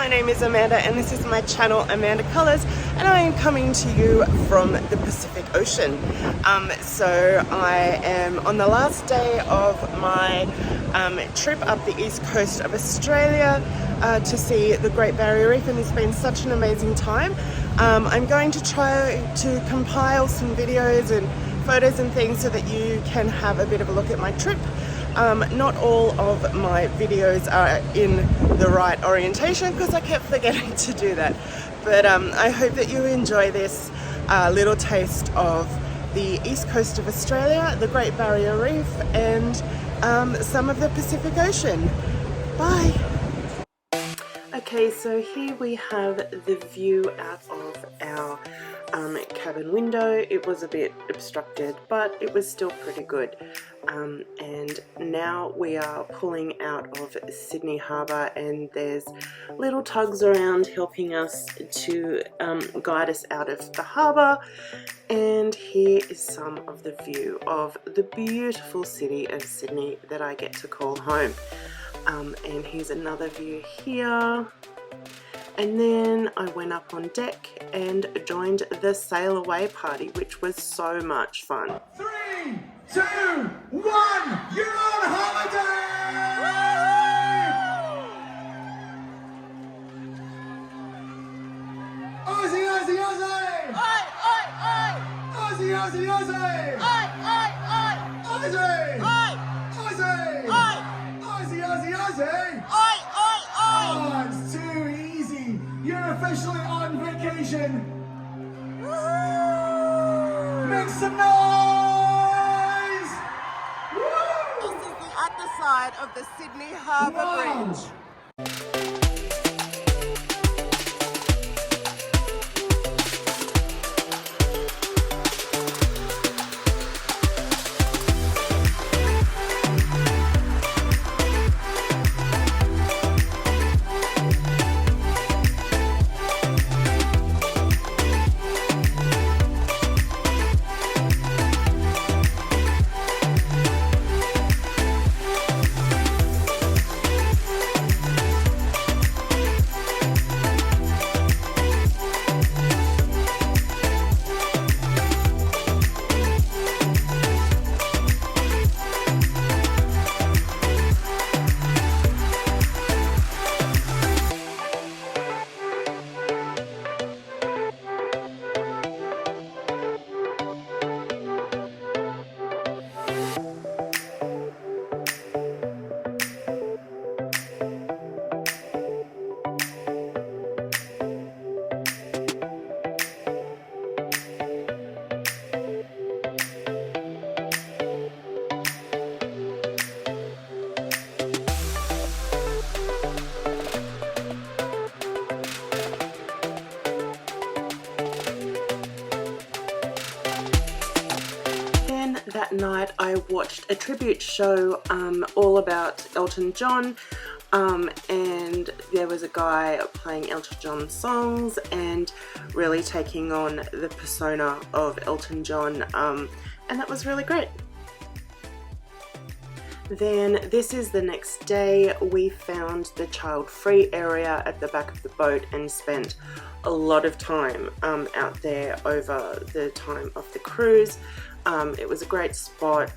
my name is Amanda and this is my channel Amanda Colors, and I am coming to you from the Pacific Ocean. So I am on the last day of my trip up the east coast of Australia to see the Great Barrier Reef, and it's been such an amazing time. I'm going to try to compile some videos and photos and things so that you can have a bit of a look at my trip. Not all of my videos are in the right orientation because I kept forgetting to do that, but I hope that you enjoy this little taste of the east coast of Australia, the Great Barrier Reef, and some of the Pacific Ocean. Bye! Okay, so here we have the view out of our cabin window. It was a bit obstructed, but it was still pretty good. And now we are pulling out of Sydney Harbour, and there's little tugs around helping us to guide us out of the harbour. And here is some of the view of the beautiful city of Sydney that I get to call home. And here's another view here. And then I went up on deck and joined the sail away party, which was so much fun. 3, 2, 1, you're on holiday! Aussie, Aussie, Aussie! Oi, oi, oi! Aussie, Aussie, Aussie! Oi, oi, oi! Aussie! Oi, Aussie! oi! Aussie, Aussie, Aussie! Oi, oi, oi! Oh, it's too easy! You're officially on vacation! Make some noise! Woo! This is the underside of the Sydney Harbour Wow. Bridge. That night I watched a tribute show all about Elton John, and there was a guy playing Elton John songs and really taking on the persona of Elton John, and that was really great. Then this is the next day. We found the child-free area at the back of the boat and spent a lot of time out there over the time of the cruise. It was a great spot.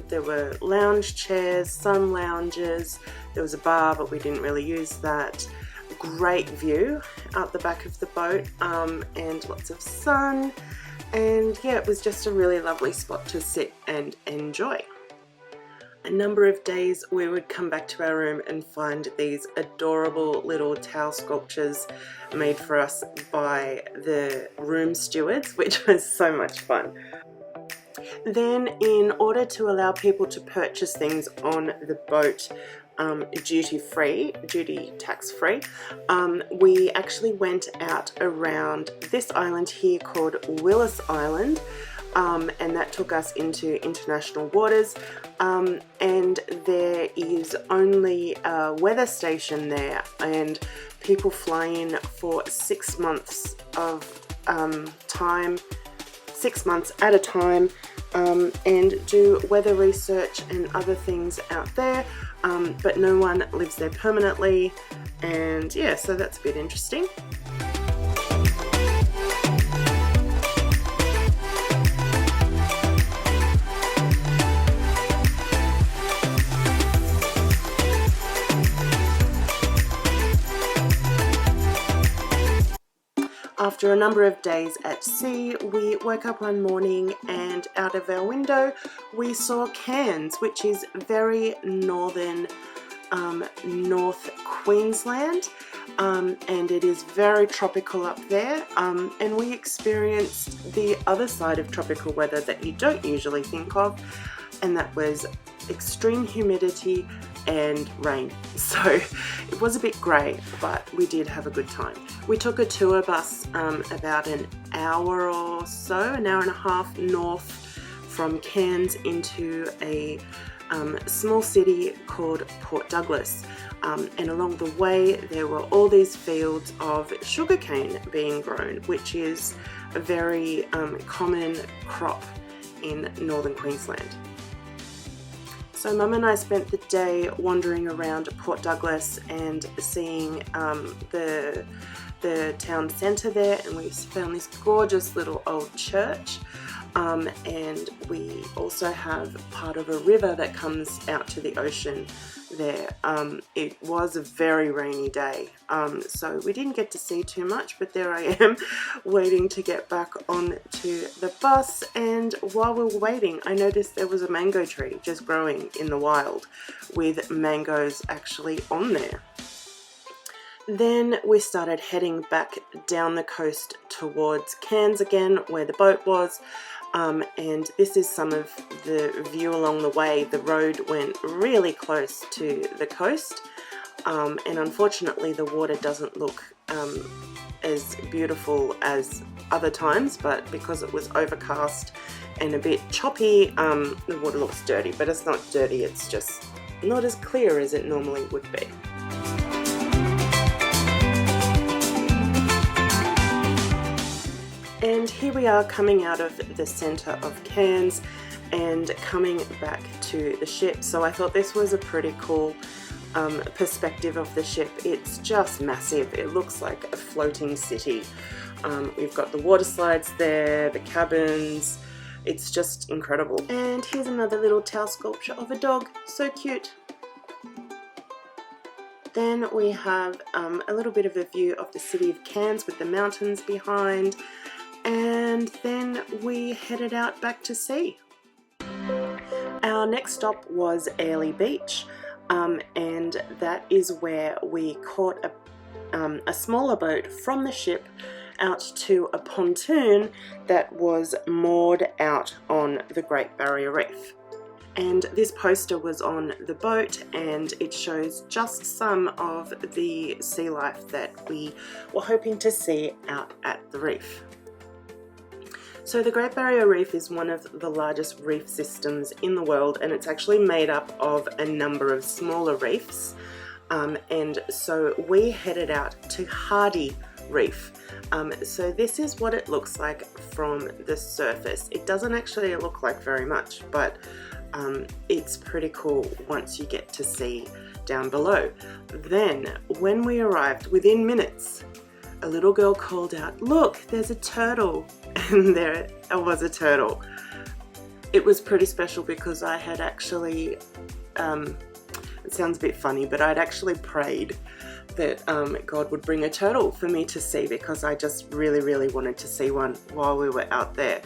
There were lounge chairs, sun lounges, there was a bar, but we didn't really use that. Great view out the back of the boat, and lots of sun, and yeah, it was just a really lovely spot to sit and enjoy. A number of days we would come back to our room and find these adorable little towel sculptures made for us by the room stewards, which was so much fun. Then, in order to allow people to purchase things on the boat duty tax free, we actually went out around this island here called Willis Island, and that took us into international waters, and there is only a weather station there, and people fly in for 6 months of time 6 months at a time and do weather research and other things out there, but no one lives there permanently, and yeah, so that's a bit interesting. After a number of days at sea, we woke up one morning and out of our window we saw Cairns, which is very northern North Queensland, and it is very tropical up there, and we experienced the other side of tropical weather that you don't usually think of, and that was extreme humidity and rain. So it was a bit grey, but we did have a good time. We took a tour bus about an hour or so, an hour and a half north from Cairns into a small city called Port Douglas, and along the way there were all these fields of sugarcane being grown, which is a very common crop in northern Queensland. So Mum and I spent the day wandering around Port Douglas and seeing the town centre there, and we found this gorgeous little old church, and we also have part of a river that comes out to the ocean there. It was a very rainy day, so we didn't get to see too much, but there I am waiting to get back onto the bus, and while we were waiting I noticed there was a mango tree just growing in the wild with mangoes actually on there. Then we started heading back down the coast towards Cairns again, where the boat was, and this is some of the view along the way. The road went really close to the coast, and unfortunately the water doesn't look as beautiful as other times, but because it was overcast and a bit choppy, the water looks dirty, but it's not dirty, it's just not as clear as it normally would be. And here we are coming out of the centre of Cairns and coming back to the ship. So I thought this was a pretty cool perspective of the ship. It's just massive. It looks like a floating city. We've got the water slides there, the cabins. It's just incredible. And here's another little towel sculpture of a dog. So cute. Then we have a little bit of a view of the city of Cairns with the mountains behind. And then we headed out back to sea. Our next stop was Airlie Beach, and that is where we caught a smaller boat from the ship out to a pontoon that was moored out on the Great Barrier Reef. And this poster was on the boat, and it shows just some of the sea life that we were hoping to see out at the reef. So the Great Barrier Reef is one of the largest reef systems in the world, and it's actually made up of a number of smaller reefs. And so we headed out to Hardy Reef. So this is what it looks like from the surface. It doesn't actually look like very much, but it's pretty cool once you get to see down below. Then when we arrived, within minutes, a little girl called out, "Look, there's a turtle," and there was a turtle. It was pretty special because I had actually, it sounds a bit funny, but I'd actually prayed that God would bring a turtle for me to see, because I just really wanted to see one while we were out there.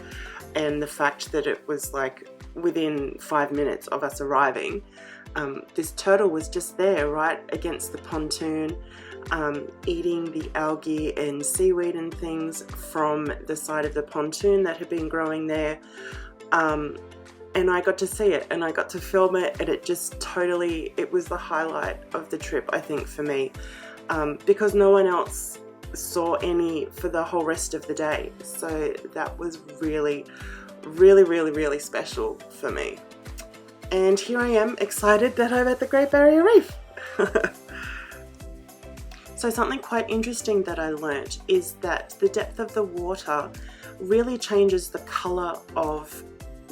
And the fact that it was like within 5 minutes of us arriving, this turtle was just there right against the pontoon, eating the algae and seaweed and things from the side of the pontoon that had been growing there. And I got to see it and I got to film it, and it just totally, it was the highlight of the trip, I think, for me, because no one else saw any for the whole rest of the day. So that was really special for me. And here I am, excited that I'm at the Great Barrier Reef. So something quite interesting that I learnt is that the depth of the water really changes the colour of,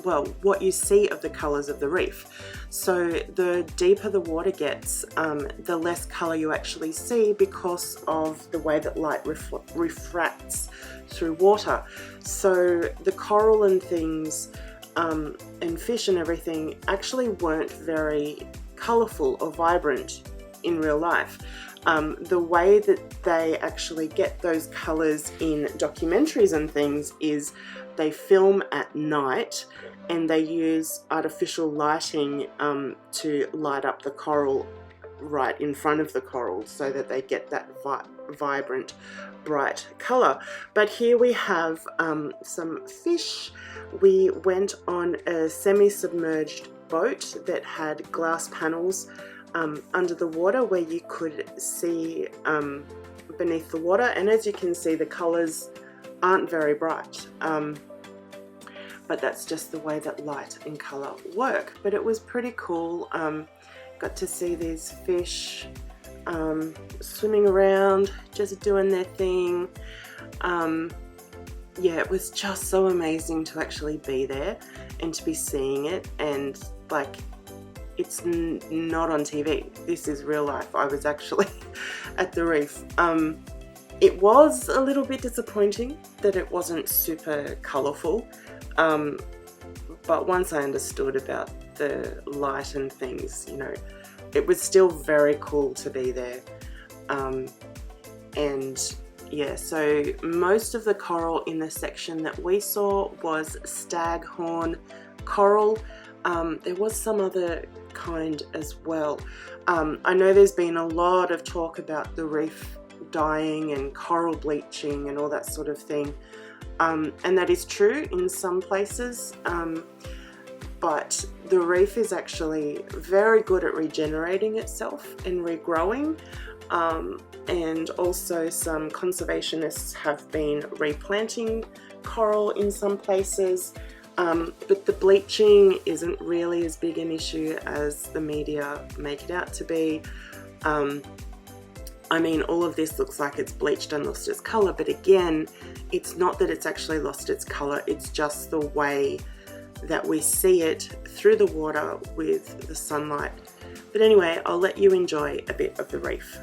well, what you see of the colours of the reef. So the deeper the water gets, the less colour you actually see because of the way that light refracts through water. So the coral and things and fish and everything actually weren't very colourful or vibrant in real life. The way that they actually get those colours in documentaries and things is they film at night and they use artificial lighting to light up the coral right in front of the coral so that they get that vibrant, bright colour. But here we have some fish. We went on a semi-submerged boat that had glass panels under the water where you could see beneath the water, and as you can see, the colours aren't very bright. But that's just the way that light and colour work. But it was pretty cool. Got to see these fish swimming around, just doing their thing. Yeah, it was just so amazing to actually be there and to be seeing it, and like, it's not on TV. This is real life. I was actually at the reef. It was a little bit disappointing that it wasn't super colourful. But once I understood about the light and things, you know, it was still very cool to be there. And yeah, so most of the coral in the section that we saw was staghorn coral. There was some other kind as well. I know there's been a lot of talk about the reef dying and coral bleaching and all that sort of thing. And that is true in some places, but the reef is actually very good at regenerating itself and regrowing, and also some conservationists have been replanting coral in some places, but the bleaching isn't really as big an issue as the media make it out to be. I mean, all of this looks like it's bleached and lost its colour, but again, it's not that it's actually lost its colour, it's just the way that we see it through the water with the sunlight. But anyway, I'll let you enjoy a bit of the reef.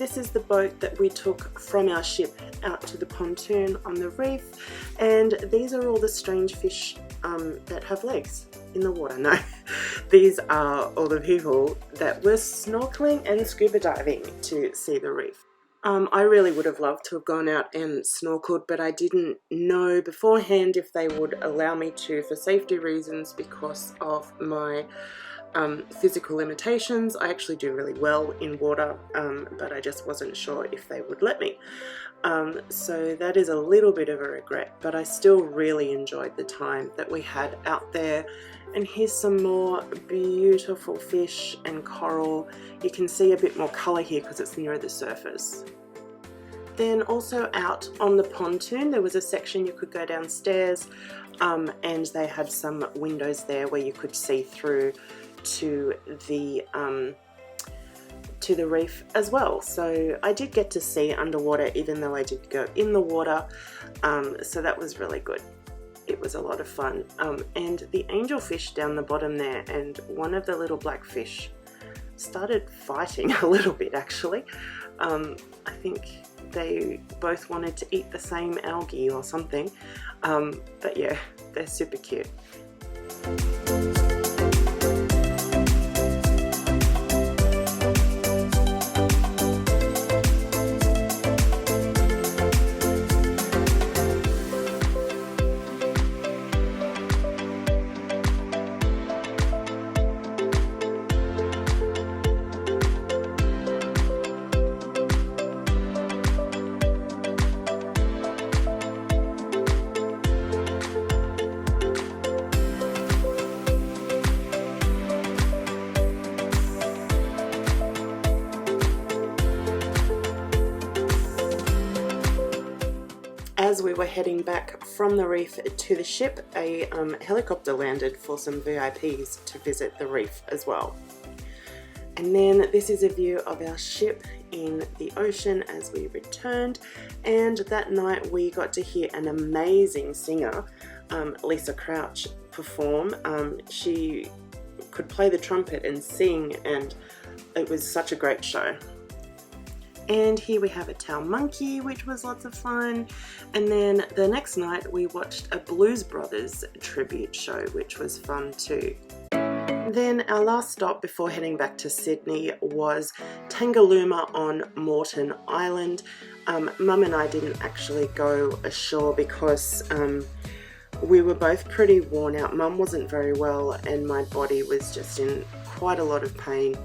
this is the boat that we took from our ship out to the pontoon on the reef, and these are all the strange fish that have legs in the water. No, these are all the people that were snorkeling and scuba diving to see the reef. I really would have loved to have gone out and snorkeled, but I didn't know beforehand if they would allow me to for safety reasons because of my physical limitations. I actually do really well in water, but I just wasn't sure if they would let me. So that is a little bit of a regret, but I still really enjoyed the time that we had out there. And here's some more beautiful fish and coral. You can see a bit more colour here because it's nearer the surface. Then also out on the pontoon there was a section you could go downstairs, and they had some windows there where you could see through to the reef as well. So I did get to see underwater even though I did go in the water, so that was really good. It was a lot of fun. And the angelfish down the bottom there and one of the little black fish started fighting a little bit actually. I think they both wanted to eat the same algae or something, but yeah, they're super cute. As we were heading back from the reef to the ship, a helicopter landed for some VIPs to visit the reef as well. And then this is a view of our ship in the ocean as we returned, and that night we got to hear an amazing singer, Lisa Crouch, perform. She could play the trumpet and sing, and it was such a great show. And here we have a towel monkey, which was lots of fun. And then the next night we watched a Blues Brothers tribute show, which was fun too. Then our last stop before heading back to Sydney was Tangalooma on Moreton Island. Mum and I didn't actually go ashore because we were both pretty worn out. Mum wasn't very well and my body was just in quite a lot of pain.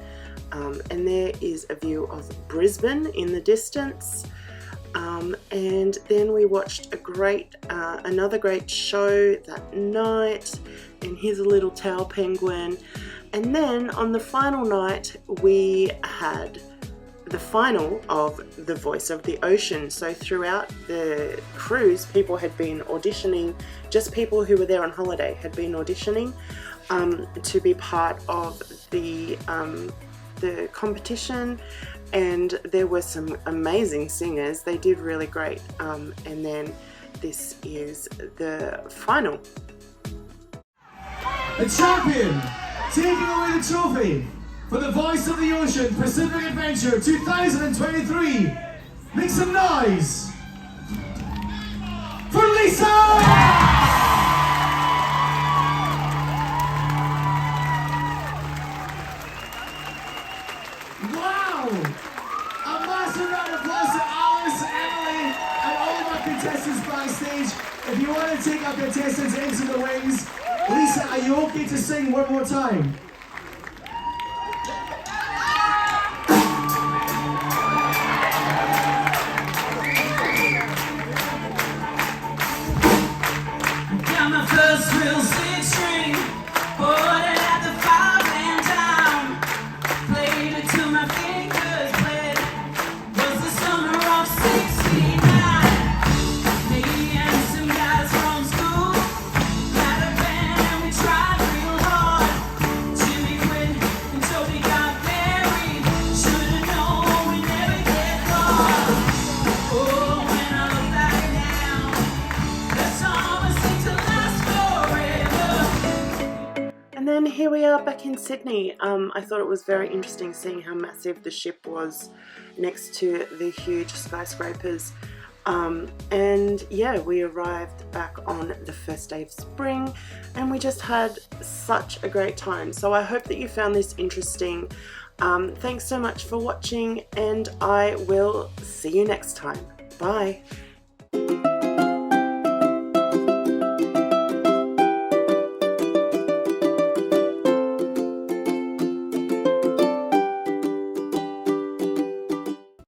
And there is a view of Brisbane in the distance, and then we watched another great show that night, and here's a little towel penguin. And then on the final night we had the final of The Voice of the Ocean. So throughout the cruise people had been auditioning, just people who were there on holiday had been auditioning to be part of the competition, and there were some amazing singers. They did really great, and then this is the final. The champion taking away the trophy for the Voice of the Ocean Pacific Adventure 2023. Make some noise for Lisa! Wow! A massive round of applause to Alice, Emily, and all of our contestants backstage. If you want to take our contestants into the wings, Lisa, are you okay to sing one more time? Got my first real six string, bought it at the five and down. Played it till my fingers bled. Was the summer of '69. Me and some guys from school had a band and we tried real hard. Jimmy quit and Toby got married. Should've known we never get far. Oh, when I look back now, the summer seemed to last forever. And here we are back in Sydney. I thought it was very interesting seeing how massive the ship was next to the huge skyscrapers. And yeah, we arrived back on the first day of spring and we just had such a great time. So I hope that you found this interesting. Thanks so much for watching and I will see you next time. Bye.